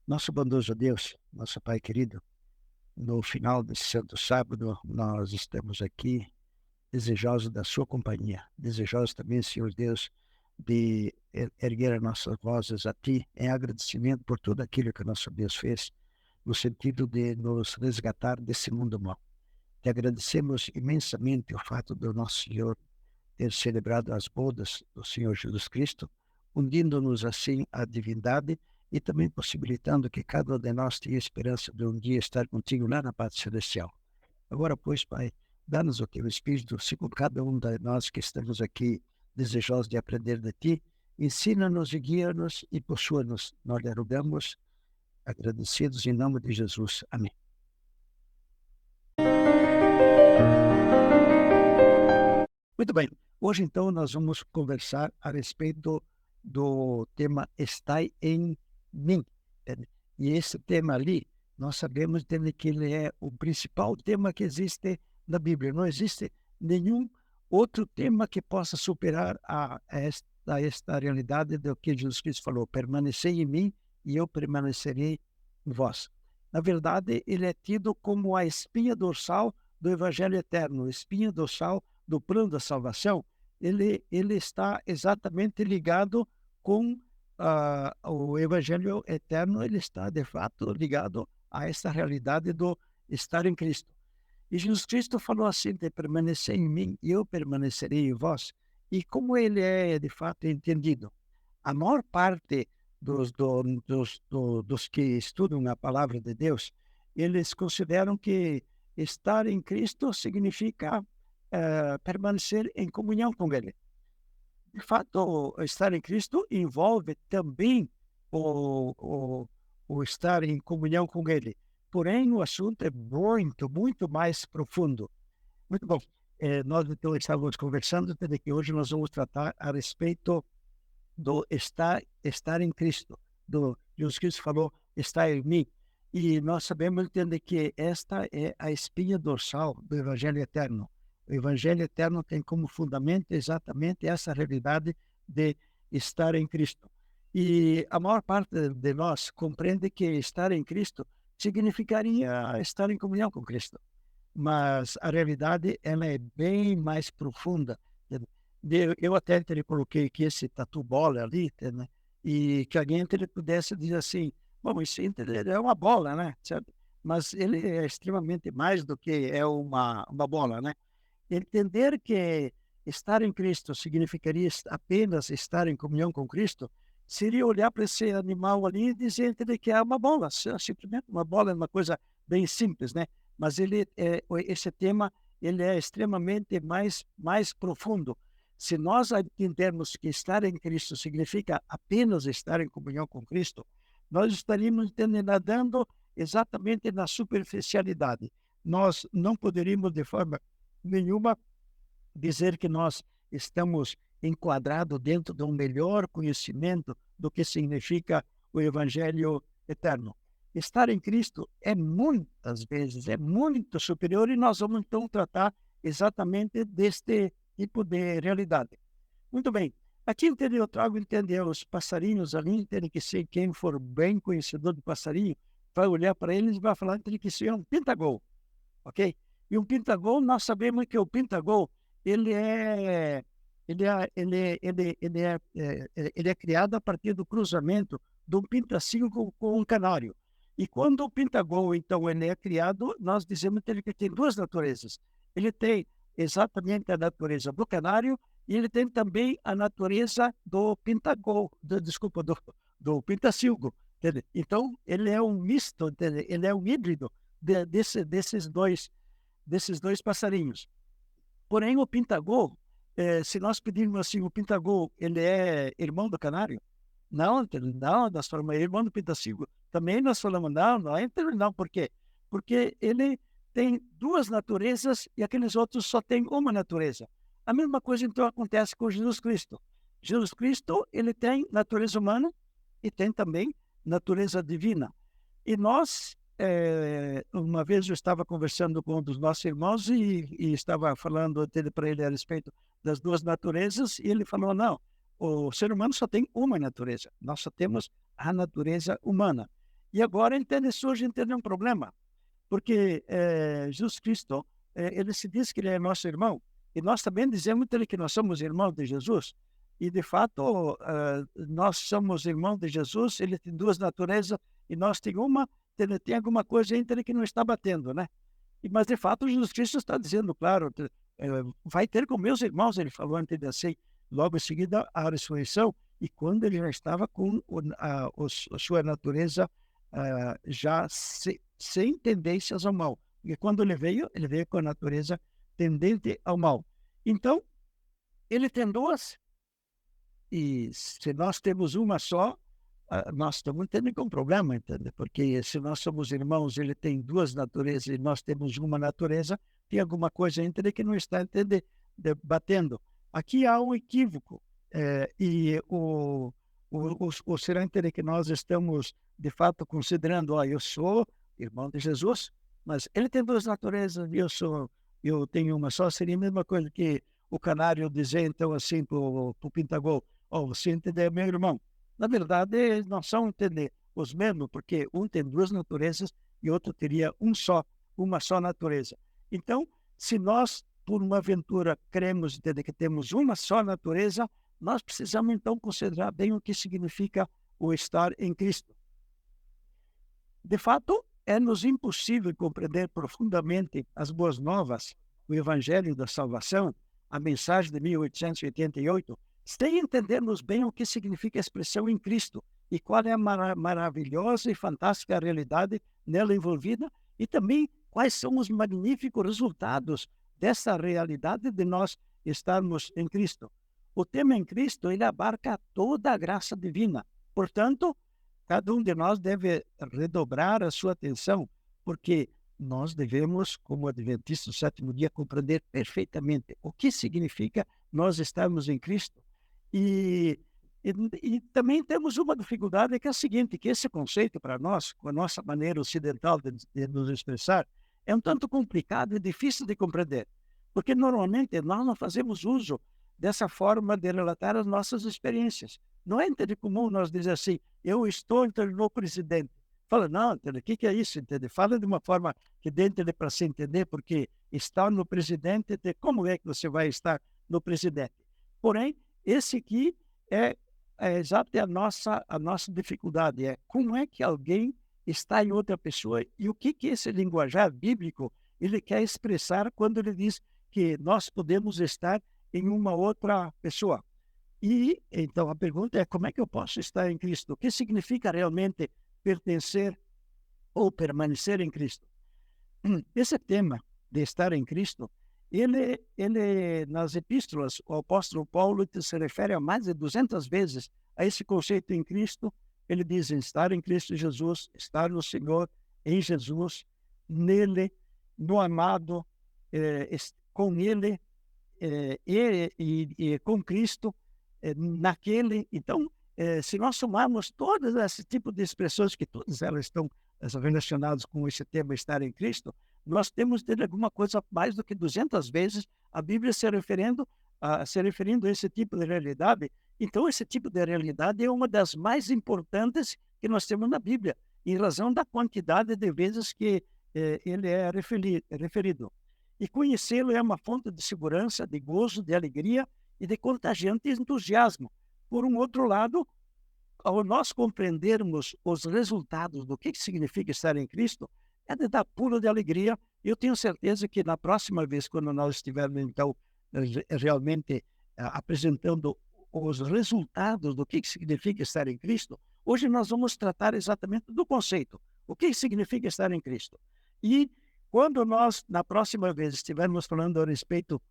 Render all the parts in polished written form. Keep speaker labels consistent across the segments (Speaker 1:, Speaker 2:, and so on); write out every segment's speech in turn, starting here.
Speaker 1: Nosso bondoso Deus, nosso Pai querido, no final desse santo sábado, nós estamos aqui desejosos da sua companhia, desejosos também, Senhor Deus, de erguer as nossas vozes a Ti em agradecimento por tudo aquilo que o nosso Deus fez, no sentido de nos resgatar desse mundo mau. Te agradecemos imensamente o fato do nosso Senhor ter celebrado as bodas do Senhor Jesus Cristo, unindo-nos assim à divindade e também possibilitando que cada um de nós tenha esperança de um dia estar contigo lá na pátria celestial. Agora, pois, Pai, dá-nos o teu Espírito, se com cada um de nós que estamos aqui desejosos de aprender de ti, ensina-nos e guia-nos e possua-nos. Nós lhe rogamos, agradecidos em nome de Jesus. Amém. Muito bem. Hoje, então, nós vamos conversar a respeito do tema Estai em mim. Entende? E esse tema ali, nós sabemos, entende, que ele é o principal tema que existe na Bíblia. Não existe nenhum outro tema que possa superar a esta realidade do que Jesus Cristo falou: permanecei em mim e eu permanecerei em vós. Na verdade, ele é tido como a espinha dorsal do Evangelho eterno, a espinha dorsal do plano da salvação. Ele está exatamente ligado com o Evangelho eterno. Ele está, de fato, ligado a essa realidade do estar em Cristo. E Jesus Cristo falou assim: de permanecer em mim e eu permanecerei em vós. E como ele é, de fato, entendido? A maior parte dos que estudam a palavra de Deus, eles consideram que estar em Cristo significa permanecer em comunhão com Ele. De fato, estar em Cristo envolve também o, o, o estar em comunhão com Ele. Porém, o assunto é muito, muito mais profundo. Muito bom. Nós então estávamos conversando, de que hoje nós vamos tratar a respeito do estar em Cristo. Jesus Cristo falou: está em mim. E nós sabemos, entender que esta é a espinha dorsal do Evangelho eterno. O Evangelho eterno tem como fundamento exatamente essa realidade de estar em Cristo. E a maior parte de nós compreende que estar em Cristo significaria estar em comunhão com Cristo. Mas a realidade, ela é bem mais profunda. Eu até lhe coloquei aqui esse tatu bola ali, né? E que alguém ele pudesse dizer assim: bom, isso é uma bola, né? Certo? Mas ele é extremamente mais do que é uma bola, né? Entender que estar em Cristo significaria apenas estar em comunhão com Cristo, seria olhar para esse animal ali e dizer, entender, que é uma bola, simplesmente uma bola é uma coisa bem simples, né? Mas esse tema, ele é extremamente mais profundo. Se nós entendermos que estar em Cristo significa apenas estar em comunhão com Cristo, nós estaríamos nadando exatamente na superficialidade. Nós não poderíamos, de forma nenhuma, dizer que nós estamos enquadrados dentro de um melhor conhecimento do que significa o Evangelho eterno. Estar em Cristo é muitas vezes, é muito superior, e nós vamos então tratar exatamente deste tipo de realidade. Muito bem. Aqui, entende, eu trago, entender os passarinhos ali, entende, que se quem for bem conhecedor do passarinho vai olhar para eles e vai falar, entende, que isso é um pintagol, ok? E um pintagol, nós sabemos que o pintagol, ele é, ele é criado a partir do cruzamento de um pintacilgo com um canário. E quando o pintagol, então, ele é criado, nós dizemos que ele tem duas naturezas. Ele tem exatamente a natureza do canário e ele tem também a natureza do pintagol, desculpa, do pintacilgo. Entende? Então, ele é um misto, entende? Ele é um híbrido desses dois passarinhos. Porém, o pintagol, se nós pedirmos assim, o pintagol, ele é irmão do canário? Não, não, nós falamos, é irmão do pintacilgo. Também nós falamos, não é não. Por quê? Porque ele tem duas naturezas e aqueles outros só têm uma natureza. A mesma coisa, então, acontece com Jesus Cristo. Jesus Cristo, ele tem natureza humana e tem também natureza divina. E nós, uma vez eu estava conversando com um dos nossos irmãos e estava falando para ele a respeito das duas naturezas, e ele falou: não, o ser humano só tem uma natureza, nós só temos a natureza humana. E agora, entende, surge entende um problema, porque Jesus Cristo, ele se diz que ele é nosso irmão, e nós também dizemos entende, que nós somos irmãos de Jesus, e de fato, nós somos irmãos de Jesus, ele tem duas naturezas, e nós tem uma, tem alguma coisa entre que não está batendo, né? Mas de fato Jesus Cristo está dizendo, claro, vai ter com meus irmãos, ele falou antes de assim, logo em seguida a ressurreição, e quando ele já estava com a sua natureza já sem tendências ao mal. Porque quando ele veio com a natureza tendente ao mal. Então, ele tem duas, e se nós temos uma só, nós estamos tendo um problema, entende? Porque se nós somos irmãos, ele tem duas naturezas e nós temos uma natureza, tem alguma coisa entre que não está entende, batendo. Aqui há um equívoco, e o será entender que nós estamos, de fato, considerando, eu sou irmão de Jesus, mas ele tem duas naturezas e eu tenho uma só, seria a mesma coisa que o canário dizer, então, assim, para o Pintagol, você entender, meu irmão. Na verdade, eles não são entender os mesmos, porque um tem duas naturezas e outro teria uma só natureza. Então, se nós, por uma aventura, cremos entender que temos uma só natureza, nós precisamos, então, considerar bem o que significa o estar em Cristo. De fato, é-nos impossível compreender profundamente as boas novas, o Evangelho da Salvação, a mensagem de 1888, sem entendermos bem o que significa a expressão em Cristo e qual é a maravilhosa e fantástica realidade nela envolvida e também quais são os magníficos resultados dessa realidade de nós estarmos em Cristo. O tema em Cristo, ele abarca toda a graça divina. Portanto, cada um de nós deve redobrar a sua atenção, porque nós devemos, como adventistas do sétimo dia, compreender perfeitamente o que significa nós estarmos em Cristo. E também temos uma dificuldade que é a seguinte, que esse conceito para nós, com a nossa maneira ocidental de nos expressar, é um tanto complicado e difícil de compreender, porque normalmente nós não fazemos uso dessa forma de relatar as nossas experiências. Não é entende comum nós dizer assim, eu estou no presidente. Fala, não, entende, o que é isso? Entende? Fala de uma forma que dê para se entender, porque estar no presidente, como é que você vai estar no presidente? Porém, esse aqui é exato a nossa dificuldade, é como é que alguém está em outra pessoa e o que esse linguajar bíblico ele quer expressar quando ele diz que nós podemos estar em uma outra pessoa. E então a pergunta é como é que eu posso estar em Cristo? O que significa realmente pertencer ou permanecer em Cristo? Esse tema de estar em Cristo, ele nas epístolas, o apóstolo Paulo se refere a mais de 200 vezes a esse conceito em Cristo. Ele diz estar em Cristo Jesus, estar no Senhor, em Jesus, nele, no amado, com ele, e com Cristo, naquele. Então, se nós somarmos todos esse tipo de expressões, que todas elas estão relacionadas com esse tema estar em Cristo, nós temos de alguma coisa mais do que 200 vezes a Bíblia se referindo a esse tipo de realidade. Então, esse tipo de realidade é uma das mais importantes que nós temos na Bíblia, em razão da quantidade de vezes que ele é referido. E conhecê-lo é uma fonte de segurança, de gozo, de alegria e de contagiante entusiasmo. Por um outro lado, ao nós compreendermos os resultados do que significa estar em Cristo, é de dar pulo de alegria. Eu tenho certeza que na próxima vez, quando nós estivermos, então, realmente apresentando os resultados do que significa estar em Cristo, hoje nós vamos tratar exatamente do conceito. O que significa estar em Cristo? E quando nós, na próxima vez, estivermos falando a respeito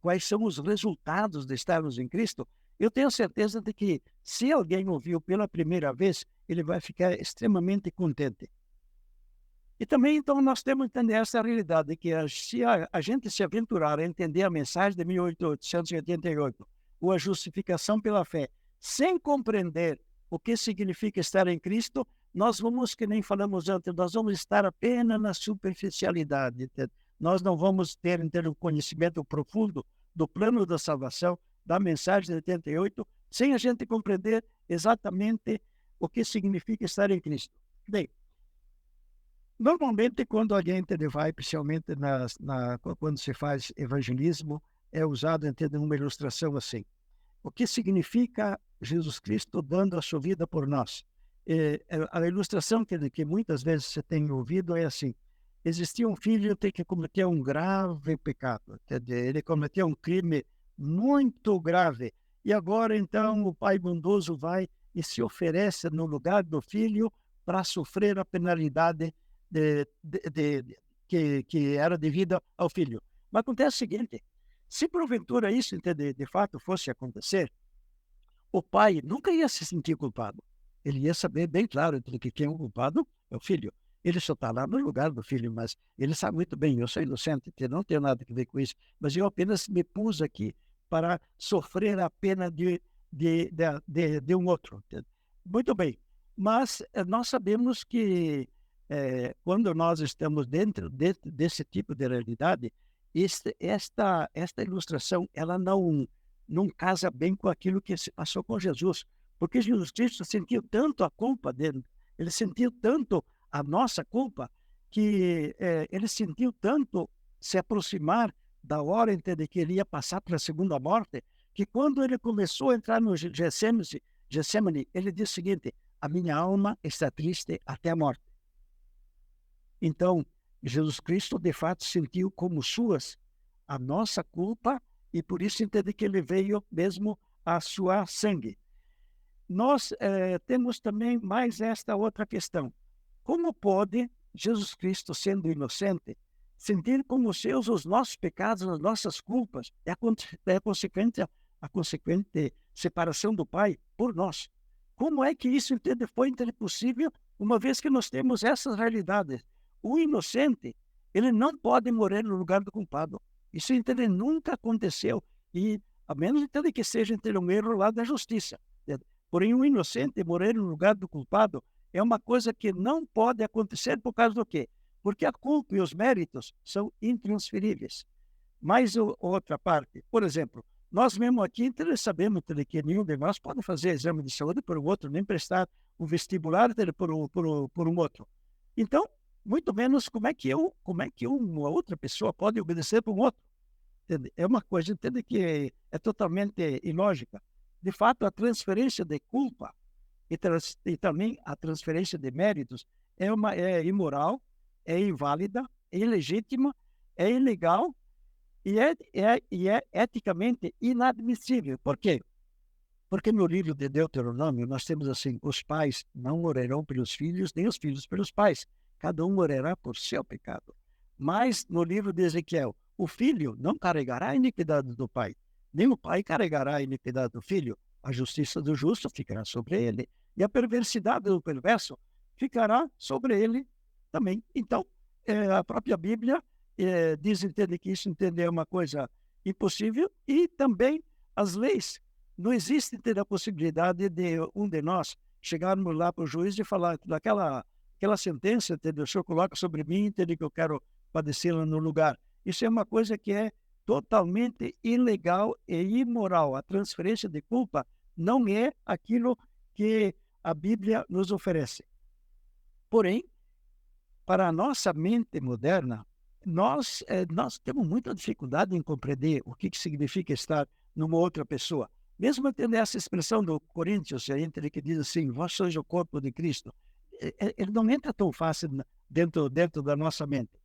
Speaker 1: quais são os resultados de estarmos em Cristo, eu tenho certeza de que, se alguém ouviu pela primeira vez, ele vai ficar extremamente contente. E também, então, nós temos que entender essa realidade, que se a gente se aventurar a entender a mensagem de 1888, ou a justificação pela fé, sem compreender o que significa estar em Cristo, nós vamos, que nem falamos antes, nós vamos estar apenas na superficialidade. Entende? Nós não vamos ter um conhecimento profundo do plano da salvação, da mensagem de 88, sem a gente compreender exatamente o que significa estar em Cristo. Bem, normalmente quando a gente vai, principalmente quando se faz evangelismo, é usado, entende, uma ilustração assim. O que significa Jesus Cristo dando a sua vida por nós? A ilustração que muitas vezes você tem ouvido é assim: existia um filho que cometeu um grave pecado, quer dizer, ele cometeu um crime muito grave, e agora então o pai bondoso vai e se oferece no lugar do filho para sofrer a penalidade que era devida ao filho. Mas acontece o seguinte: se porventura isso, entende, de fato fosse acontecer, o pai nunca ia se sentir culpado. Ele ia saber bem claro que quem é o culpado é o filho. Ele só está lá no lugar do filho, mas ele sabe muito bem, eu sou inocente, não tenho nada a ver com isso, mas eu apenas me pus aqui para sofrer a pena de um outro. Entende? Muito bem, mas nós sabemos que quando nós estamos dentro desse tipo de realidade, esta ilustração ela não casa bem com aquilo que se passou com Jesus, porque Jesus Cristo sentiu tanto a culpa dele, ele sentiu tanto a nossa culpa, que ele sentiu tanto se aproximar da hora em que ele ia passar para a segunda morte, que quando ele começou a entrar no Getsemane, ele disse o seguinte: a minha alma está triste até a morte. Então, Jesus Cristo, de fato, sentiu como suas a nossa culpa e por isso entende que ele veio mesmo a suar sangue. Nós temos também mais esta outra questão. Como pode Jesus Cristo, sendo inocente, sentir como seus os nossos pecados, as nossas culpas, a consequente separação do Pai por nós? Como é que isso foi possível, uma vez que nós temos essas realidades? O inocente, ele não pode morrer no lugar do culpado. Isso nunca aconteceu, e a menos que seja um erro lá da justiça. Porém, o inocente morrer no lugar do culpado é uma coisa que não pode acontecer por causa do quê? Porque a culpa e os méritos são intransferíveis. Mais outra parte, por exemplo, nós mesmo aqui sabemos que nenhum de nós pode fazer exame de saúde por um outro, nem prestar um vestibular por um outro. Então, muito menos como é que uma outra pessoa pode obedecer para um outro. Entende? É uma coisa, entende, que é totalmente ilógica. De fato, a transferência de culpa e também a transferência de méritos é imoral, é inválida, é ilegítima, é ilegal e é eticamente inadmissível. Por quê? Porque no livro de Deuteronômio nós temos assim: os pais não morrerão pelos filhos, nem os filhos pelos pais. Cada um morrerá por seu pecado. Mas no livro de Ezequiel, o filho não carregará a iniquidade do pai, nem o pai carregará a iniquidade do filho. A justiça do justo ficará sobre ele, e a perversidade do perverso ficará sobre ele também. Então, a própria Bíblia entende que isso é uma coisa impossível, e também as leis. Não existe a possibilidade de um de nós chegarmos lá para o juiz e falar aquela sentença, entendeu? O senhor coloca sobre mim, entende, que eu quero padecê-la no lugar. Isso é uma coisa que é totalmente ilegal e imoral. A transferência de culpa não é aquilo que a Bíblia nos oferece. Porém, para a nossa mente moderna, nós temos muita dificuldade em compreender o que significa estar numa outra pessoa. Mesmo tendo essa expressão do Coríntios, que diz assim: vós sois o corpo de Cristo, ele não entra tão fácil dentro da nossa mente.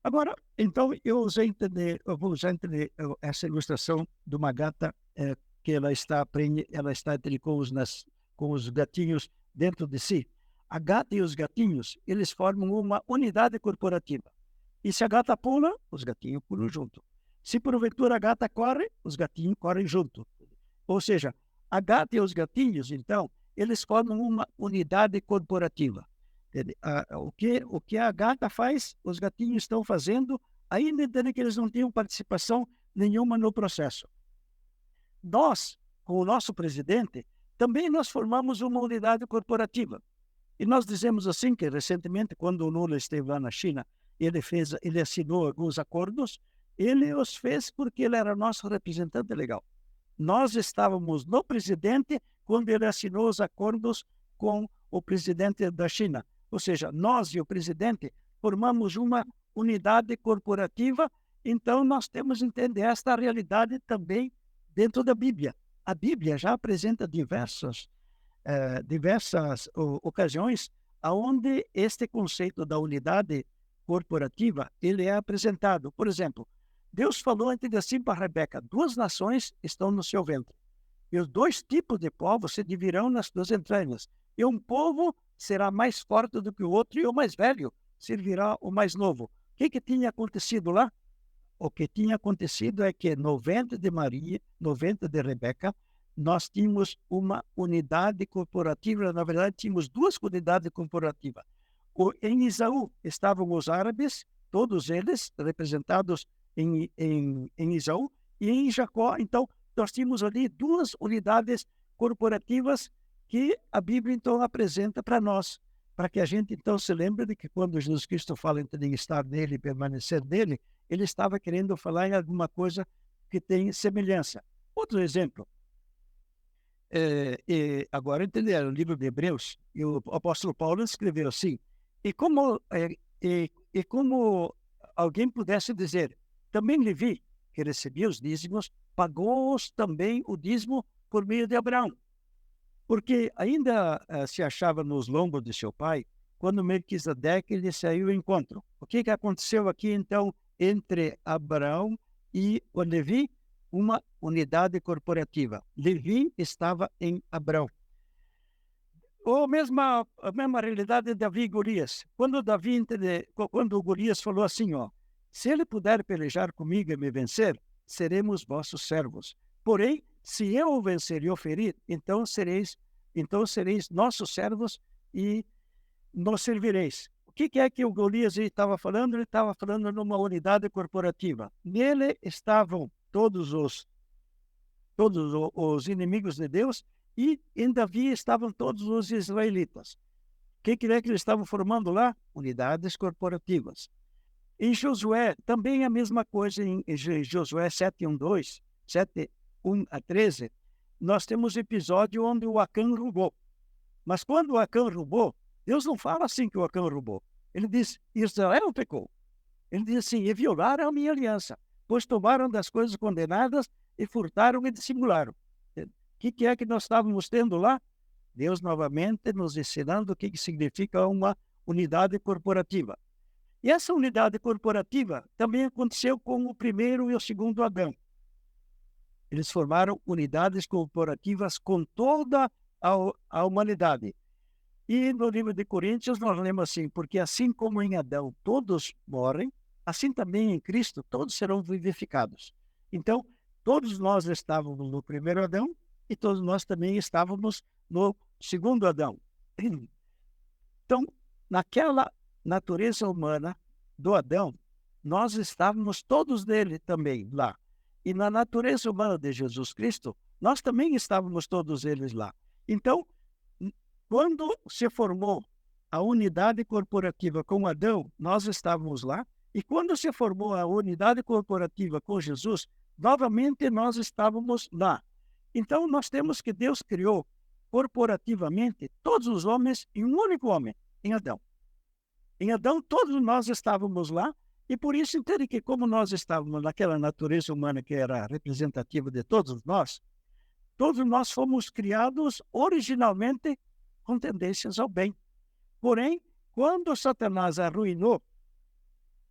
Speaker 1: Agora, então, eu vou usar essa ilustração de uma gata que ela está com os gatinhos dentro de si. A gata e os gatinhos, eles formam uma unidade corporativa. E se a gata pula, os gatinhos pulam junto. Se porventura a gata corre, os gatinhos correm junto. Ou seja, a gata e os gatinhos, então, eles formam uma unidade corporativa. O que a gata faz, os gatinhos estão fazendo, ainda entendem que eles não tinham participação nenhuma no processo. Nós, com o nosso presidente, também nós formamos uma unidade corporativa. E nós dizemos assim que, recentemente, quando o Lula esteve lá na China, ele assinou alguns acordos, ele os fez porque ele era nosso representante legal. Nós estávamos no presidente quando ele assinou os acordos com o presidente da China. Ou seja, nós e o presidente formamos uma unidade corporativa, então nós temos que entender esta realidade também dentro da Bíblia. A Bíblia já apresenta diversas ocasiões aonde este conceito da unidade corporativa ele é apresentado. Por exemplo, Deus falou antes assim para Rebeca: 2 nações estão no seu ventre, e os 2 tipos de povos se dividirão nas 2 entranhas, e um povo será mais forte do que o outro, e o mais velho servirá o mais novo. O que tinha acontecido lá? O que tinha acontecido é que no ventre de Maria, no ventre de Rebeca, nós tínhamos uma unidade corporativa. Na verdade, tínhamos 2 unidades corporativas. Em Esaú estavam os árabes, todos eles representados em Esaú, e em Jacó, então, nós tínhamos ali 2 unidades corporativas que a Bíblia, então, apresenta para nós, para que a gente, então, se lembre de que quando Jesus Cristo fala em estar nele e permanecer nele, ele estava querendo falar em alguma coisa que tem semelhança. Outro exemplo, agora entenderam, o livro de Hebreus, e o apóstolo Paulo escreveu assim: e como alguém pudesse dizer, também Levi, que recebia os dízimos, pagou também o dízimo por meio de Abraão, porque ainda se achava nos lombos de seu pai, quando Melquisedeque lhe saiu ao encontro. O que aconteceu aqui, então, entre Abraão e o Levi? Uma unidade corporativa. Levi estava em Abraão. Ou a mesma realidade de Davi e Golias. Quando Golias falou assim, se ele puder pelejar comigo e me vencer, seremos vossos servos. Porém, se eu o vencer e o ferir, então sereis nossos servos e nos servireis. O que é que o Golias estava falando? Ele estava falando numa unidade corporativa. Nele estavam todos os inimigos de Deus, e em Davi estavam todos os israelitas. O que é que eles estavam formando lá? Unidades corporativas. Em Josué, também a mesma coisa. Em Josué 7:1-2, 7:1-13, nós temos episódio onde o Acã roubou. Mas quando o Acã roubou, Deus não fala assim que o Acã roubou. Ele diz: Israel pecou. Ele diz assim: e violaram a minha aliança, pois tomaram das coisas condenadas e furtaram e dissimularam. O que é que nós estávamos tendo lá? Deus novamente nos ensinando o que significa uma unidade corporativa. E essa unidade corporativa também aconteceu com o primeiro e o segundo Adão. Eles formaram unidades corporativas com toda a humanidade. E no livro de Coríntios nós lemos assim: porque assim como em Adão todos morrem, assim também em Cristo todos serão vivificados. Então, todos nós estávamos no primeiro Adão e todos nós também estávamos no segundo Adão. Então, naquela natureza humana do Adão, nós estávamos todos nele também lá. E na natureza humana de Jesus Cristo, nós também estávamos todos eles lá. Então, quando se formou a unidade corporativa com Adão, nós estávamos lá. E quando se formou a unidade corporativa com Jesus, novamente nós estávamos lá. Então, nós temos que Deus criou corporativamente todos os homens em um único homem, em Adão. Em Adão, todos nós estávamos lá, e por isso entende que como nós estávamos naquela natureza humana que era representativa de todos nós fomos criados originalmente com tendências ao bem. Porém, quando Satanás arruinou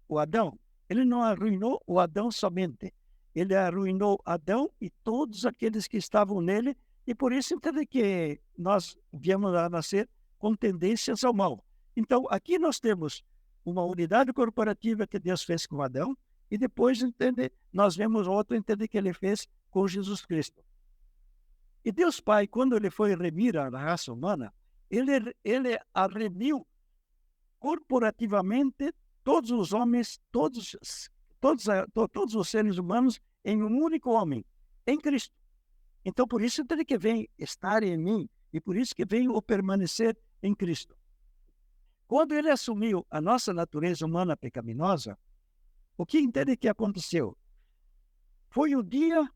Speaker 1: o Adão, ele não arruinou o Adão somente, ele arruinou Adão e todos aqueles que estavam nele, e por isso entende que nós viemos a nascer com tendências ao mal. Então, aqui nós temos uma unidade corporativa que Deus fez com Adão, e depois, entende, nós vemos outro, entende, que ele fez com Jesus Cristo. E Deus Pai, quando ele foi remir a raça humana, ele a remiu corporativamente todos os homens, todos os seres humanos em um único homem, em Cristo. Então, por isso ele que vem estar em mim, e por isso que vem o permanecer em Cristo. Quando ele assumiu a nossa natureza humana pecaminosa, o que entende que aconteceu? Foi o dia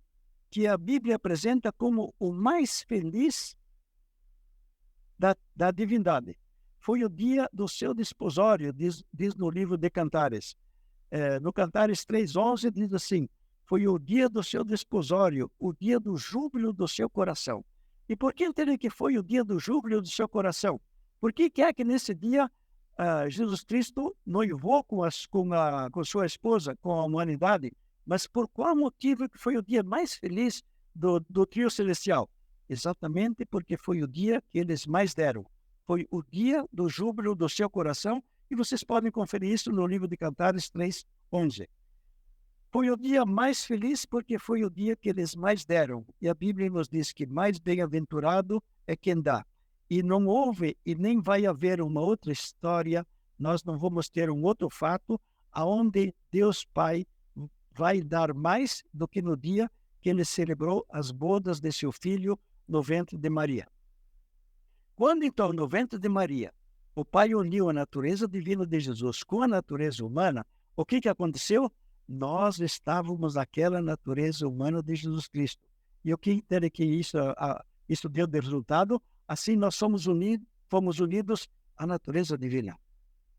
Speaker 1: que a Bíblia apresenta como o mais feliz da divindade. Foi o dia do seu desposório, diz no livro de Cantares. No Cantares 3:11 diz assim: foi o dia do seu desposório, o dia do júbilo do seu coração. E por que entender que foi o dia do júbilo do seu coração? Por que é que nesse dia Jesus Cristo noivou com sua esposa, com a humanidade? Mas por qual motivo que foi o dia mais feliz do trio celestial? Exatamente porque foi o dia que eles mais deram. Foi o dia do júbilo do seu coração, e vocês podem conferir isso no livro de Cantares 3:11. Foi o dia mais feliz porque foi o dia que eles mais deram. E a Bíblia nos diz que mais bem-aventurado é quem dá. E não houve e nem vai haver uma outra história, nós não vamos ter um outro fato aonde Deus Pai vai dar mais do que no dia que ele celebrou as bodas de seu filho no ventre de Maria. Quando então, no ventre de Maria, o Pai uniu a natureza divina de Jesus com a natureza humana, o que aconteceu? Nós estávamos naquela natureza humana de Jesus Cristo. E o que entende que isso deu de resultado? Assim nós fomos unidos à natureza divina.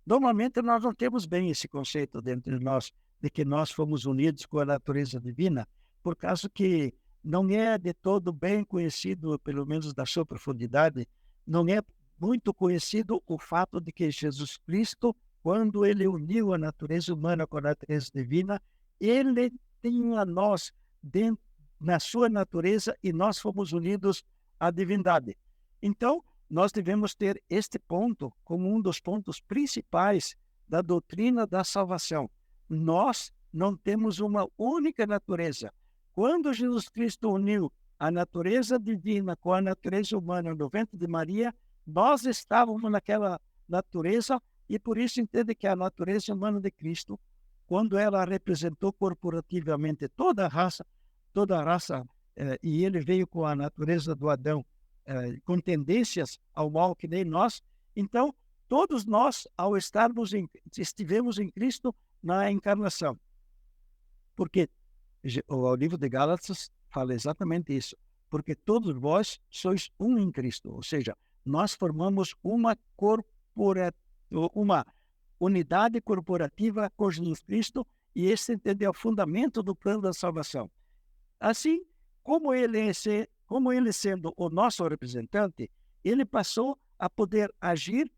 Speaker 1: Normalmente nós não temos bem esse conceito dentro de nós, de que nós fomos unidos com a natureza divina, por causa que não é de todo bem conhecido, pelo menos da sua profundidade, não é muito conhecido o fato de que Jesus Cristo, quando ele uniu a natureza humana com a natureza divina, ele tinha nós dentro, na sua natureza, e nós fomos unidos à divindade. Então, nós devemos ter este ponto como um dos pontos principais da doutrina da salvação. Nós não temos uma única natureza. Quando Jesus Cristo uniu a natureza divina com a natureza humana no ventre de Maria, nós estávamos naquela natureza, e por isso entende que a natureza humana de Cristo, quando ela representou corporativamente toda a raça, e ele veio com a natureza do Adão, com tendências ao mal que nem nós, então todos nós, ao estivemos em Cristo na encarnação. Porque o livro de Gálatas fala exatamente isso. Porque todos vós sois um em Cristo. Ou seja, nós formamos uma unidade corporativa com Jesus Cristo, e esse é o fundamento do plano da salvação. Assim, como ele sendo o nosso representante, ele passou a poder agir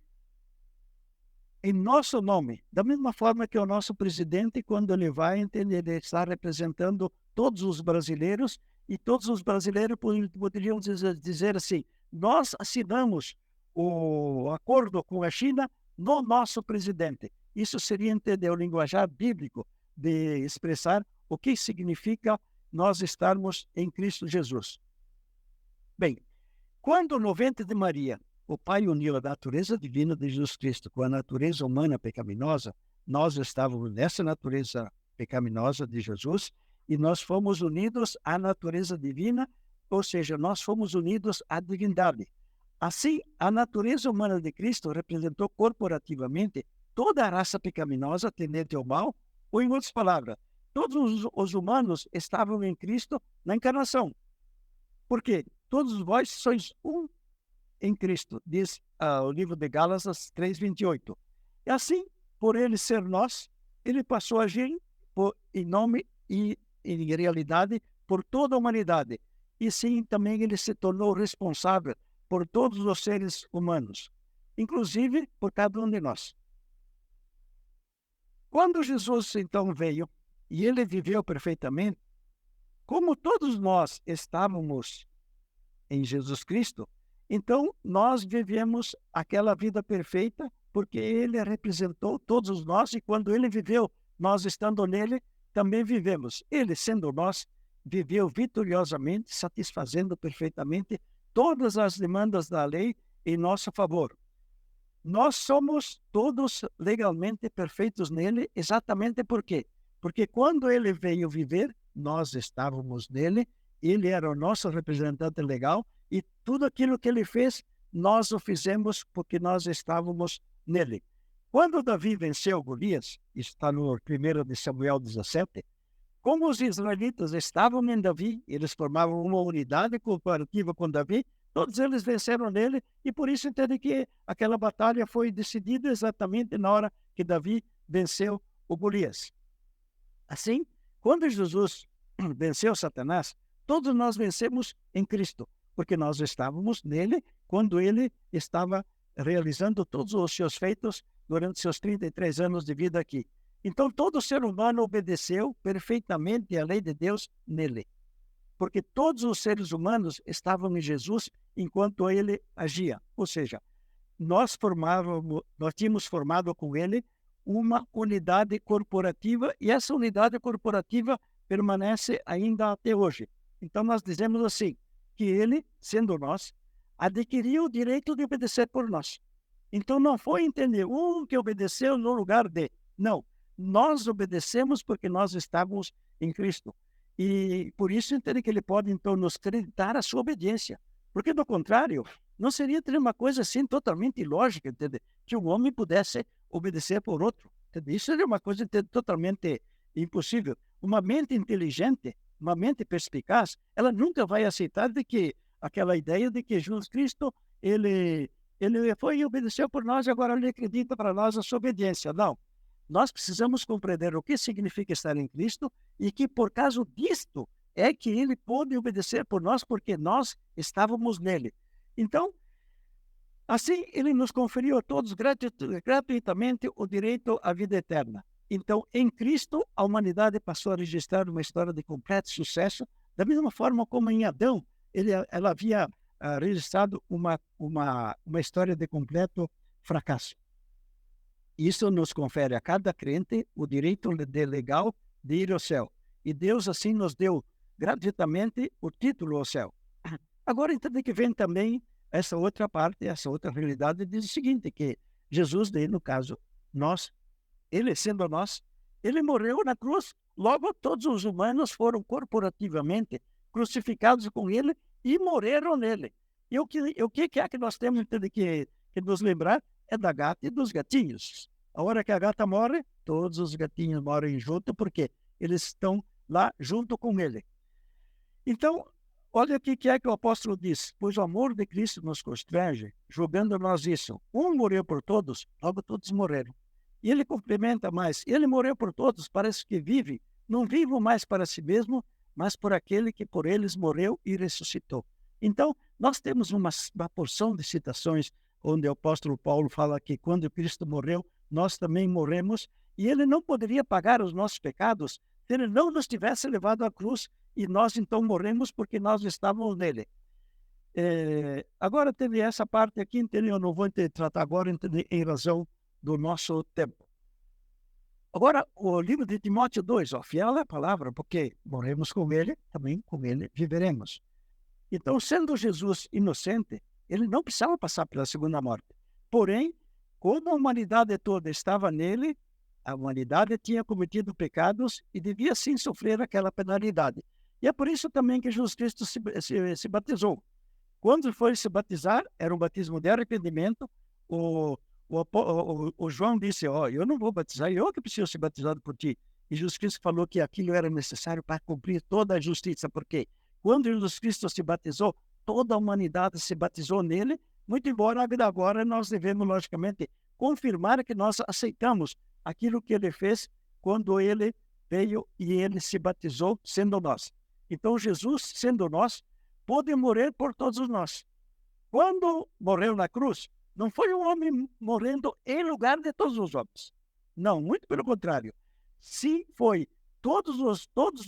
Speaker 1: em nosso nome, da mesma forma que o nosso presidente, quando ele vai entender, ele está representando todos os brasileiros, e todos os brasileiros poderiam dizer assim: nós assinamos o acordo com a China no nosso presidente. Isso seria entender o linguajar bíblico de expressar o que significa nós estarmos em Cristo Jesus. Bem, quando no ventre de Maria o Pai uniu a natureza divina de Jesus Cristo com a natureza humana pecaminosa, nós estávamos nessa natureza pecaminosa de Jesus, e nós fomos unidos à natureza divina, ou seja, nós fomos unidos à divindade. Assim, a natureza humana de Cristo representou corporativamente toda a raça pecaminosa tendente ao mal, ou, em outras palavras, todos os humanos estavam em Cristo na encarnação. Por quê? Todos vós sois um em Cristo, diz o livro de Gálatas 3:28. E assim, por ele ser nós, ele passou a agir em nome e em realidade por toda a humanidade. E sim, também ele se tornou responsável por todos os seres humanos, inclusive por cada um de nós. Quando Jesus então veio e ele viveu perfeitamente, como todos nós estávamos em Jesus Cristo, então nós vivemos aquela vida perfeita, porque ele representou todos nós, e quando ele viveu, nós estando nele, também vivemos. Ele, sendo nós, viveu vitoriosamente, satisfazendo perfeitamente todas as demandas da lei em nosso favor. Nós somos todos legalmente perfeitos nele, exatamente por quê? Porque quando ele veio viver, nós estávamos nele, ele era o nosso representante legal, e tudo aquilo que ele fez, nós o fizemos porque nós estávamos nele. Quando Davi venceu Golias, está no 1 de Samuel 17, como os israelitas estavam em Davi, eles formavam uma unidade corporativa com Davi, todos eles venceram nele, e por isso entende que aquela batalha foi decidida exatamente na hora que Davi venceu o Golias. Assim, quando Jesus venceu Satanás, todos nós vencemos em Cristo, porque nós estávamos nele quando ele estava realizando todos os seus feitos durante seus 33 anos de vida aqui. Então, todo ser humano obedeceu perfeitamente à lei de Deus nele, porque todos os seres humanos estavam em Jesus enquanto ele agia. Ou seja, nós tínhamos formado com ele uma unidade corporativa, e essa unidade corporativa permanece ainda até hoje. Então, nós dizemos assim, que ele, sendo nós, adquiriu o direito de obedecer por nós. Então, não foi entender um que obedeceu no lugar de. Não, nós obedecemos porque nós estávamos em Cristo. E por isso entende que ele pode, então, nos creditar a sua obediência. Porque, do contrário, não seria ter uma coisa assim totalmente ilógica, entende? Que um homem pudesse obedecer por outro. Entende? Isso seria uma coisa totalmente impossível. Uma mente inteligente, uma mente perspicaz, ela nunca vai aceitar de que aquela ideia de que Jesus Cristo, ele foi e obedeceu por nós, agora ele acredita para nós a sua obediência. Não. Nós precisamos compreender o que significa estar em Cristo e que, por causa disto, é que ele pôde obedecer por nós, porque nós estávamos nele. Então, assim, ele nos conferiu a todos gratuitamente o direito à vida eterna. Então, em Cristo, a humanidade passou a registrar uma história de completo sucesso, da mesma forma como em Adão, ela havia registrado uma história de completo fracasso. Isso nos confere a cada crente o direito legal de ir ao céu. E Deus assim nos deu gratuitamente o título ao céu. Agora, entende que vem também essa outra parte, essa outra realidade, diz o seguinte, que Jesus, no caso, nós, ele sendo nós, ele morreu na cruz, logo todos os humanos foram corporativamente crucificados com ele e morreram nele. E o que é que nós temos que nos lembrar? É da gata e dos gatinhos. A hora que a gata morre, todos os gatinhos morrem junto, porque eles estão lá junto com ele. Então, olha o que é que o apóstolo diz. Pois o amor de Cristo nos constrange, julgando nós isso. Um morreu por todos, logo todos morreram. E ele complementa mais. Ele morreu por todos, parece que vive. Não vivo mais para si mesmo, mas por aquele que por eles morreu e ressuscitou. Então, nós temos uma porção de citações onde o apóstolo Paulo fala que quando Cristo morreu, nós também morremos, e ele não poderia pagar os nossos pecados se ele não nos tivesse levado à cruz, e nós então morremos porque nós estávamos nele. Agora teve essa parte aqui, entendeu? Eu não vou tratar agora em razão do nosso tempo. Agora, o livro de Timóteo 2, fiel é a palavra, porque morremos com ele, também com ele viveremos. Então, sendo Jesus inocente, ele não precisava passar pela segunda morte. Porém, como a humanidade toda estava nele, a humanidade tinha cometido pecados e devia sim sofrer aquela penalidade. E é por isso também que Jesus Cristo se batizou. Quando foi se batizar, era um batismo de arrependimento. O João disse, eu não vou batizar, eu que preciso ser batizado por ti. E Jesus Cristo falou que aquilo era necessário para cumprir toda a justiça, porque quando Jesus Cristo se batizou, toda a humanidade se batizou nele, muito embora agora nós devemos, logicamente, confirmar que nós aceitamos aquilo que ele fez quando ele veio e ele se batizou sendo nós. Então, Jesus, sendo nós, pôde morrer por todos nós. Quando morreu na cruz, não foi um homem morrendo em lugar de todos os homens. Não, muito pelo contrário. Sim, foi todos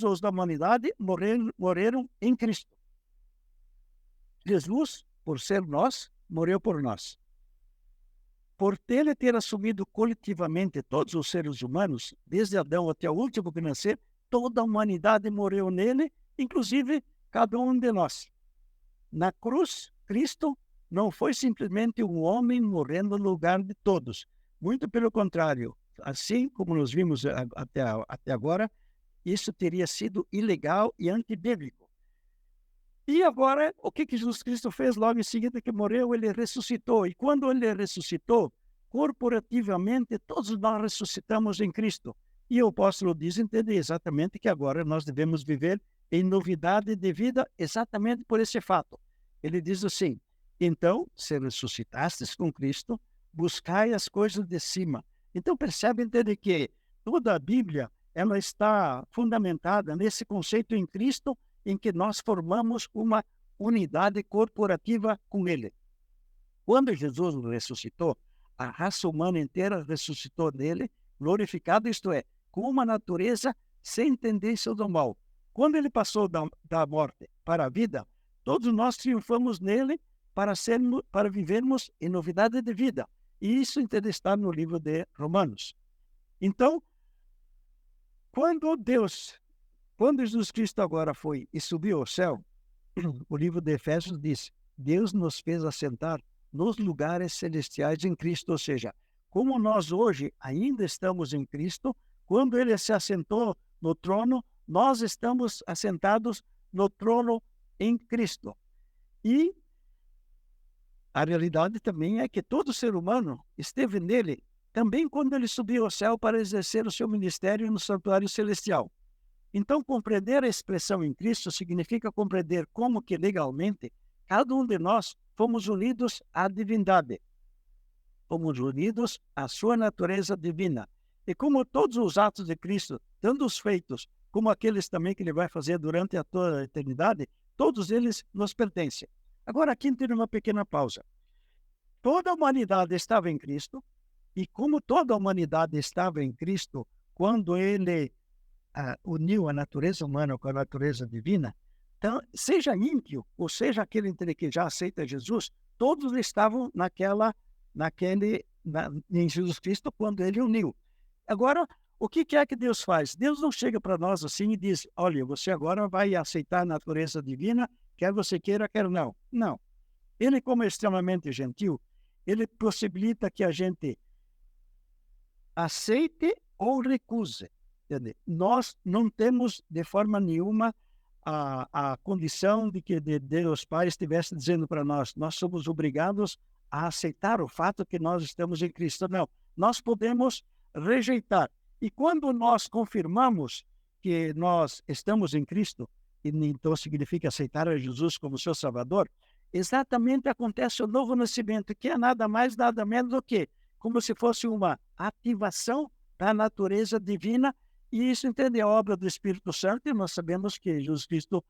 Speaker 1: os da humanidade morreram em Cristo. Jesus, por ser nós, morreu por nós. Por ele ter assumido coletivamente todos os seres humanos, desde Adão até o último que nascer, toda a humanidade morreu nele, inclusive cada um de nós. Na cruz, Cristo não foi simplesmente um homem morrendo no lugar de todos. Muito pelo contrário, assim como nós vimos até agora, isso teria sido ilegal e antibíblico. E agora, o que Jesus Cristo fez logo em seguida que morreu? Ele ressuscitou. E quando ele ressuscitou, corporativamente, todos nós ressuscitamos em Cristo. E o apóstolo diz, entender exatamente que agora nós devemos viver em novidade de vida exatamente por esse fato. Ele diz assim: então, se ressuscitastes com Cristo, buscai as coisas de cima. Então, percebe, entende que toda a Bíblia ela está fundamentada nesse conceito em Cristo, em que nós formamos uma unidade corporativa com Ele. Quando Jesus ressuscitou, a raça humana inteira ressuscitou nele, glorificado, isto é, com uma natureza sem tendência do mal. Quando ele passou da morte para a vida, todos nós triunfamos nele para vivermos em novidade de vida. E isso está no livro de Romanos. Então, quando Jesus Cristo agora foi e subiu ao céu, o livro de Efésios diz: Deus nos fez assentar nos lugares celestiais em Cristo, ou seja, como nós hoje ainda estamos em Cristo, quando ele se assentou no trono, nós estamos assentados no trono em Cristo. E a realidade também é que todo ser humano esteve nele também quando ele subiu ao céu para exercer o seu ministério no santuário celestial. Então, compreender a expressão em Cristo significa compreender como que legalmente cada um de nós fomos unidos à divindade. Fomos unidos à sua natureza divina. E como todos os atos de Cristo, tanto os feitos como aqueles também que ele vai fazer durante a toda a eternidade, todos eles nos pertencem. Agora aqui tem uma pequena pausa. Toda a humanidade estava em Cristo, e como toda a humanidade estava em Cristo, quando ele uniu a natureza humana com a natureza divina, então, seja ímpio, ou seja aquele que já aceita Jesus, todos estavam em Jesus Cristo quando ele uniu. Agora, o que é que Deus faz? Deus não chega para nós assim e diz: olha, você agora vai aceitar a natureza divina, quer você queira, quer não. Não. Ele, como é extremamente gentil, ele possibilita que a gente aceite ou recuse. Entende? Nós não temos de forma nenhuma a condição de que Deus Pai estivesse dizendo para nós somos obrigados a aceitar o fato que nós estamos em Cristo. Não, nós podemos rejeitar. E quando nós confirmamos que nós estamos em Cristo, e então significa aceitar a Jesus como seu Salvador, exatamente acontece o novo nascimento, que é nada mais, nada menos do que como se fosse uma ativação da natureza divina. E isso, entende, a obra do Espírito Santo, e nós sabemos que Jesus Cristo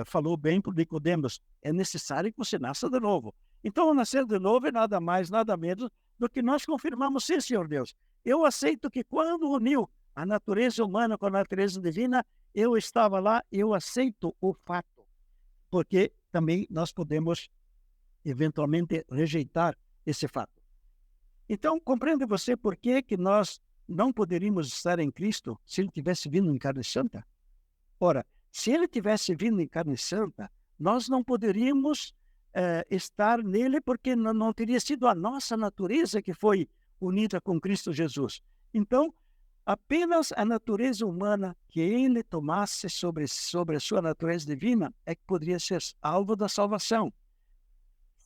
Speaker 1: falou bem para Nicodemos: é necessário que você nasça de novo. Então, o nascer de novo é nada mais, nada menos do que nós confirmamos: sim, Senhor Deus, eu aceito que quando uniu a natureza humana com a natureza divina, eu estava lá, eu aceito o fato. Porque também nós podemos, eventualmente, rejeitar esse fato. Então, compreende você por que nós não poderíamos estar em Cristo se ele tivesse vindo em carne santa? Ora, se ele tivesse vindo em carne santa, nós não poderíamos estar nele, porque não teria sido a nossa natureza que foi unida com Cristo Jesus. Então, apenas a natureza humana que ele tomasse sobre a sua natureza divina é que poderia ser alvo da salvação.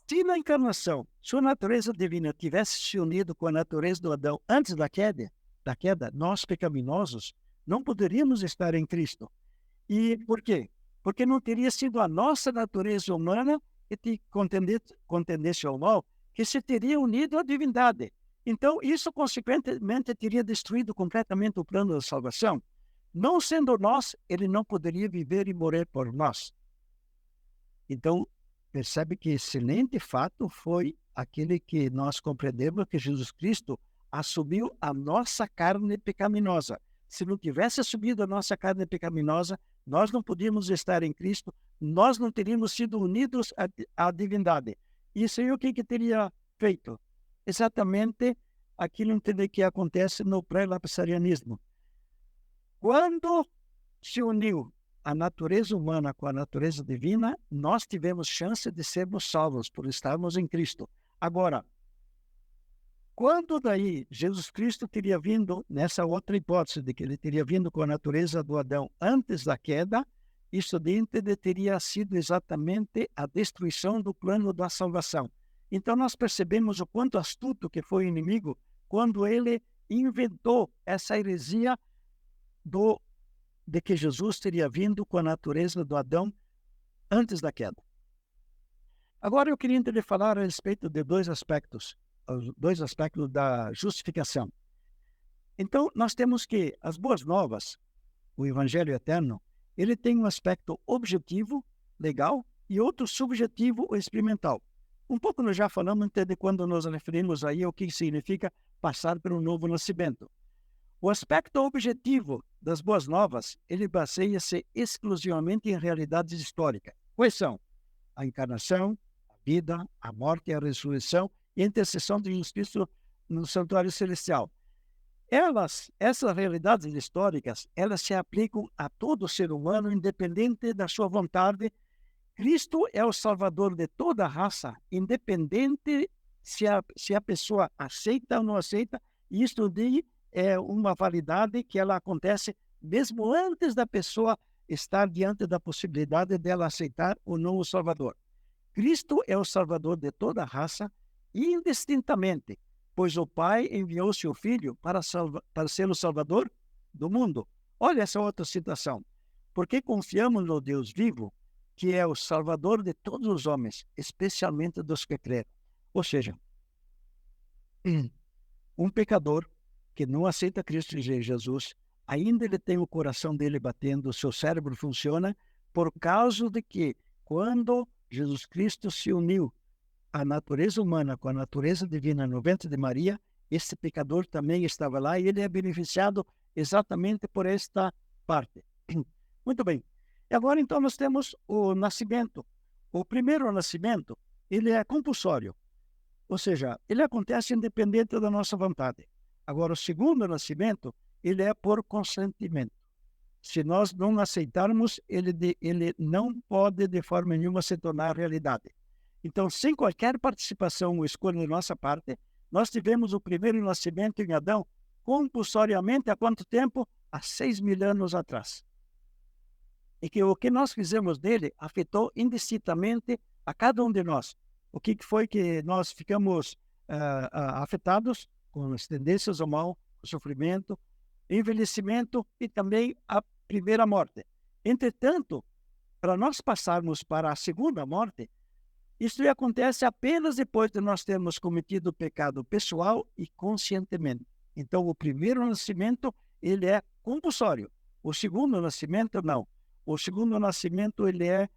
Speaker 1: Se na encarnação sua natureza divina tivesse se unido com a natureza do Adão antes da queda, nós pecaminosos não poderíamos estar em Cristo. E por quê? Porque não teria sido a nossa natureza humana que te contendesse ao mal, que se teria unido à divindade. Então, isso, consequentemente, teria destruído completamente o plano da salvação. Não sendo nós, ele não poderia viver e morrer por nós. Então, percebe que excelente fato foi aquele que nós compreendemos, que Jesus Cristo assumiu a nossa carne pecaminosa. Se não tivesse assumido a nossa carne pecaminosa, nós não podíamos estar em Cristo, nós não teríamos sido unidos à divindade. Isso aí o que teria feito? Exatamente aquilo que acontece no pré-lapsarianismo. Quando se uniu a natureza humana com a natureza divina, nós tivemos chance de sermos salvos por estarmos em Cristo. Agora, quando daí Jesus Cristo teria vindo, nessa outra hipótese de que ele teria vindo com a natureza do Adão antes da queda, isso teria sido exatamente a destruição do plano da salvação. Então nós percebemos o quanto astuto que foi o inimigo quando ele inventou essa heresia de que Jesus teria vindo com a natureza do Adão antes da queda. Agora eu queria lhe falar a respeito de os dois aspectos da justificação. Então, nós temos que as boas novas, o Evangelho eterno, ele tem um aspecto objetivo, legal, e outro subjetivo ou experimental. Um pouco nós já falamos de quando nos referimos aí ao que significa passar pelo novo nascimento. O aspecto objetivo das boas novas, ele baseia-se exclusivamente em realidades históricas. Quais são? A encarnação, a vida, a morte, a ressurreição e a intercessão de Jesus Cristo no santuário celestial. Essas realidades históricas, elas se aplicam a todo ser humano, independente da sua vontade. Cristo é o Salvador de toda a raça, independente se a pessoa aceita ou não aceita. Isto é uma validade que ela acontece mesmo antes da pessoa estar diante da possibilidade dela aceitar ou não o Salvador. Cristo é o Salvador de toda a raça, indistintamente, pois o Pai enviou seu Filho para ser o Salvador do mundo. Olha essa outra citação. Porque confiamos no Deus vivo, que é o Salvador de todos os homens, especialmente dos que creram. Ou seja, um pecador que não aceita Cristo Jesus, ainda ele tem o coração dele batendo, o seu cérebro funciona, por causa de que, quando Jesus Cristo se uniu à natureza humana com a natureza divina no ventre de Maria, esse pecador também estava lá e ele é beneficiado exatamente por esta parte. Muito bem. E agora, então, nós temos o nascimento. O primeiro nascimento, ele é compulsório, ou seja, ele acontece independente da nossa vontade. Agora, o segundo nascimento, ele é por consentimento. Se nós não aceitarmos, ele não pode de forma nenhuma se tornar realidade. Então, sem qualquer participação ou escolha da nossa parte, nós tivemos o primeiro nascimento em Adão compulsoriamente há quanto tempo? Há 6.000 anos atrás. E que o que nós fizemos dele afetou indistintamente a cada um de nós. O que foi que nós ficamos afetados com as tendências ao mal, o sofrimento, envelhecimento e também a primeira morte. Entretanto, para nós passarmos para a segunda morte, isso acontece apenas depois de nós termos cometido o pecado pessoal e conscientemente. Então, o primeiro nascimento, ele é compulsório. O segundo nascimento, não. O segundo nascimento, ele é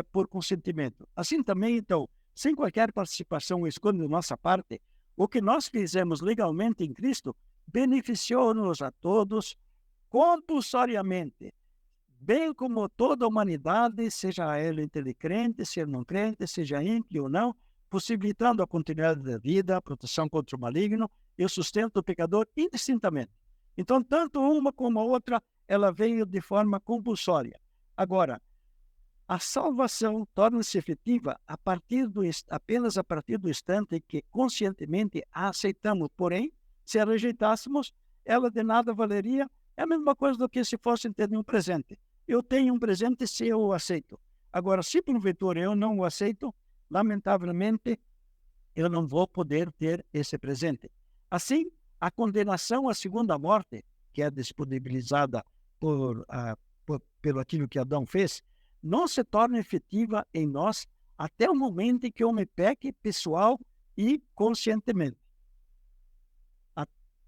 Speaker 1: por consentimento. Assim também, então, sem qualquer participação ou escolha da nossa parte, o que nós fizemos legalmente em Cristo beneficiou-nos a todos compulsoriamente, bem como toda a humanidade, seja ela crente, seja não crente, seja ímpio ou não, possibilitando a continuidade da vida, a proteção contra o maligno e o sustento do pecador indistintamente. Então, tanto uma como a outra, ela veio de forma compulsória. Agora, a salvação torna-se efetiva apenas a partir do instante em que conscientemente a aceitamos. Porém, se a rejeitássemos, ela de nada valeria. É a mesma coisa do que se fosse ter um presente. Eu tenho um presente se eu o aceito. Agora, se porventura eu não o aceito, lamentavelmente, eu não vou poder ter esse presente. Assim, a condenação à segunda morte, que é disponibilizada pelo aquilo que Adão fez, não se torna efetiva em nós até o momento em que eu me peque pessoal e conscientemente.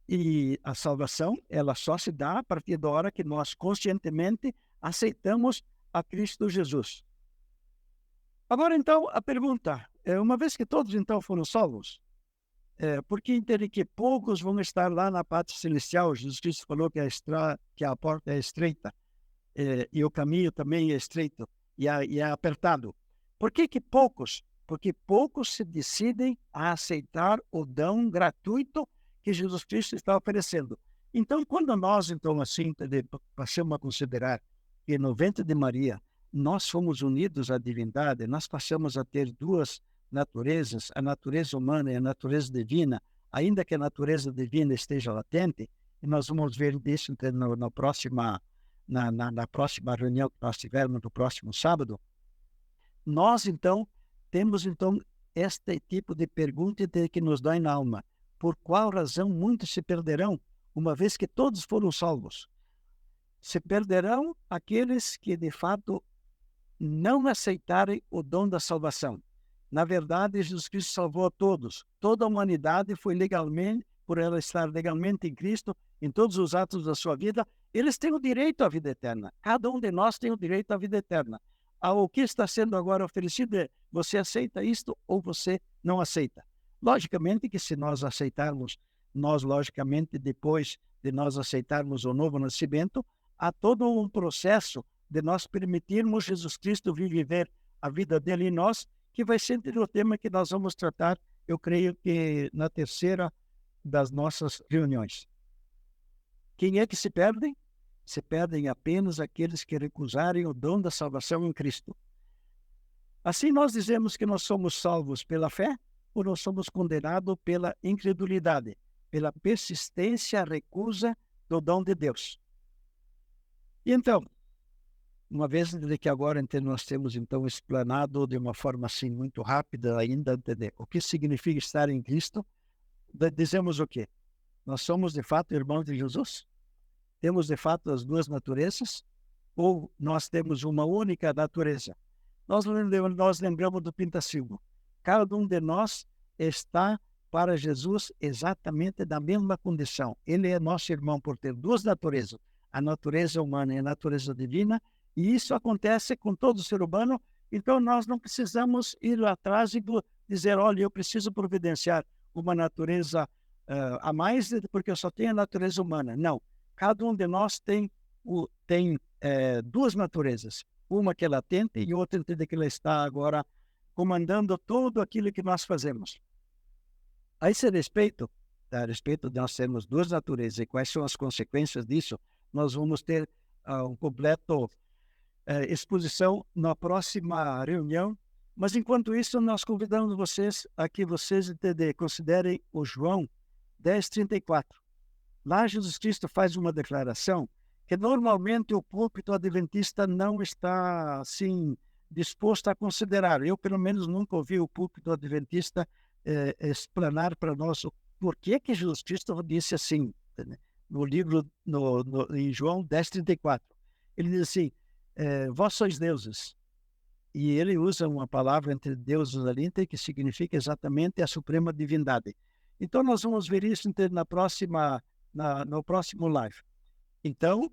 Speaker 1: E a salvação, ela só se dá a partir da hora que nós conscientemente aceitamos a Cristo Jesus. Agora, então, a pergunta, uma vez que todos, então, foram salvos, por que entende que poucos vão estar lá na pátria celestial? Jesus Cristo falou que a porta é estreita, e o caminho também é estreito e é apertado. Por que poucos? Porque poucos se decidem a aceitar o dom gratuito que Jesus Cristo está oferecendo. Então, quando nós, então, assim, passamos a considerar que no ventre de Maria nós fomos unidos à divindade, nós passamos a ter duas naturezas, a natureza humana e a natureza divina, ainda que a natureza divina esteja latente, e nós vamos ver isso na próxima reunião que nós tivermos no próximo sábado. Nós, então, temos, então, este tipo de pergunta que nos dói na alma. Por qual razão muitos se perderão, uma vez que todos foram salvos? Se perderão aqueles que, de fato, não aceitarem o dom da salvação. Na verdade, Jesus Cristo salvou a todos. Toda a humanidade foi legalmente, por ela estar legalmente em Cristo, em todos os atos da sua vida, eles têm o direito à vida eterna. Cada um de nós tem o direito à vida eterna. O que está sendo agora oferecido é: você aceita isto ou você não aceita? Logicamente que se nós aceitarmos, logicamente, depois de nós aceitarmos o novo nascimento, há todo um processo de nós permitirmos Jesus Cristo vir viver a vida dele em nós, que vai ser o tema que nós vamos tratar, eu creio que na terceira das nossas reuniões. Quem é que se perdem? Se perdem apenas aqueles que recusarem o dom da salvação em Cristo. Assim nós dizemos que nós somos salvos pela fé ou nós somos condenados pela incredulidade, pela persistência, recusa do dom de Deus. E então, uma vez que agora nós temos então explanado de uma forma assim muito rápida ainda entender o que significa estar em Cristo, dizemos o quê? Nós somos de fato irmãos de Jesus? Temos de fato as duas naturezas? Ou nós temos uma única natureza? Nós lembramos do Pintacilgo. Cada um de nós está para Jesus exatamente da mesma condição. Ele é nosso irmão por ter duas naturezas, a natureza humana e a natureza divina, e isso acontece com todo ser humano. Então nós não precisamos ir atrás e dizer: olha, eu preciso providenciar uma natureza a mais porque eu só tenho a natureza humana. Não, cada um de nós tem duas naturezas, uma que é latente e outra que ela está agora comandando tudo aquilo que nós fazemos. A esse respeito, a respeito de nós termos duas naturezas e quais são as consequências disso, nós vamos ter um completo exposição na próxima reunião. Mas enquanto isso, nós convidamos vocês a que vocês considerem o João 10:34. Lá Jesus Cristo faz uma declaração que normalmente o púlpito adventista não está assim disposto a considerar. Eu, pelo menos, nunca ouvi o púlpito adventista explanar para nós o porquê que Jesus Cristo disse assim, né? No livro, em João 10:34. Ele diz assim: vós sois deuses. E ele usa uma palavra entre deuses ali, que significa exatamente a suprema divindade. Então, nós vamos ver isso no próximo live. Então,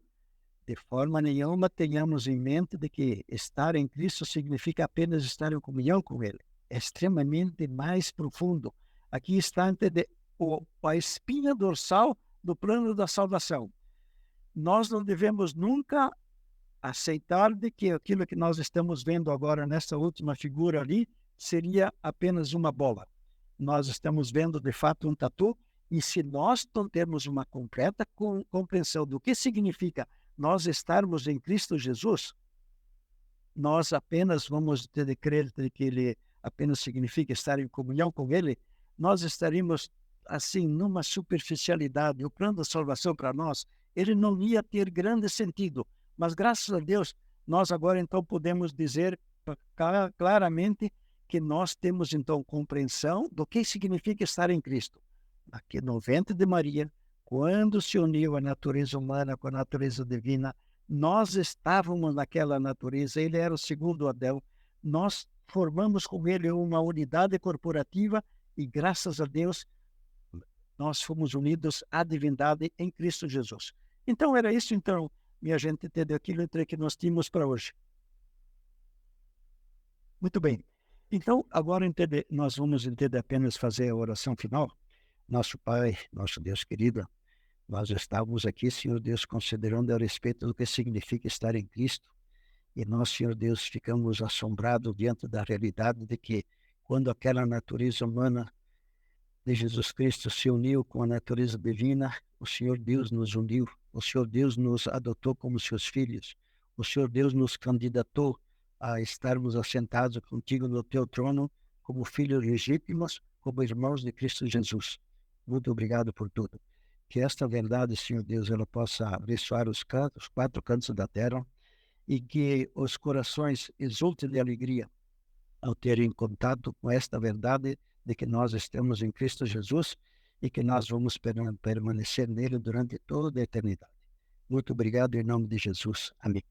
Speaker 1: de forma nenhuma, tenhamos em mente de que estar em Cristo significa apenas estar em comunhão com Ele. É extremamente mais profundo. Aqui está a espinha dorsal do plano da salvação. Nós não devemos nunca aceitar de que aquilo que nós estamos vendo agora nessa última figura ali seria apenas uma bola. Nós estamos vendo de fato um tatu, e se nós não temos uma completa compreensão do que significa nós estarmos em Cristo Jesus, nós apenas vamos ter de crer que Ele apenas significa estar em comunhão com Ele, nós estaríamos assim numa superficialidade. O plano da salvação para nós, ele não ia ter grande sentido. Mas, graças a Deus, nós agora, então, podemos dizer claramente que nós temos, então, compreensão do que significa estar em Cristo. Aqui no ventre de Maria, quando se uniu a natureza humana com a natureza divina, nós estávamos naquela natureza, ele era o segundo Adão, nós formamos com ele uma unidade corporativa e, graças a Deus, nós fomos unidos à divindade em Cristo Jesus. Então, era isso, então, minha gente, entendeu aquilo que nós tínhamos para hoje. Muito bem. Então, agora nós vamos apenas fazer a oração final. Nosso Pai, nosso Deus querido, nós estávamos aqui, Senhor Deus, considerando a respeito do que significa estar em Cristo. E nós, Senhor Deus, ficamos assombrados diante da realidade de que quando aquela natureza humana de Jesus Cristo se uniu com a natureza divina, o Senhor Deus nos uniu, o Senhor Deus nos adotou como seus filhos, o Senhor Deus nos candidatou a estarmos assentados contigo no teu trono como filhos legítimos, como irmãos de Cristo Jesus. Muito obrigado por tudo. Que esta verdade, Senhor Deus, ela possa abençoar os quatro cantos da terra e que os corações exultem de alegria ao terem contato com esta verdade de que nós estamos em Cristo Jesus e que nós vamos permanecer nele durante toda a eternidade. Muito obrigado em nome de Jesus. Amém.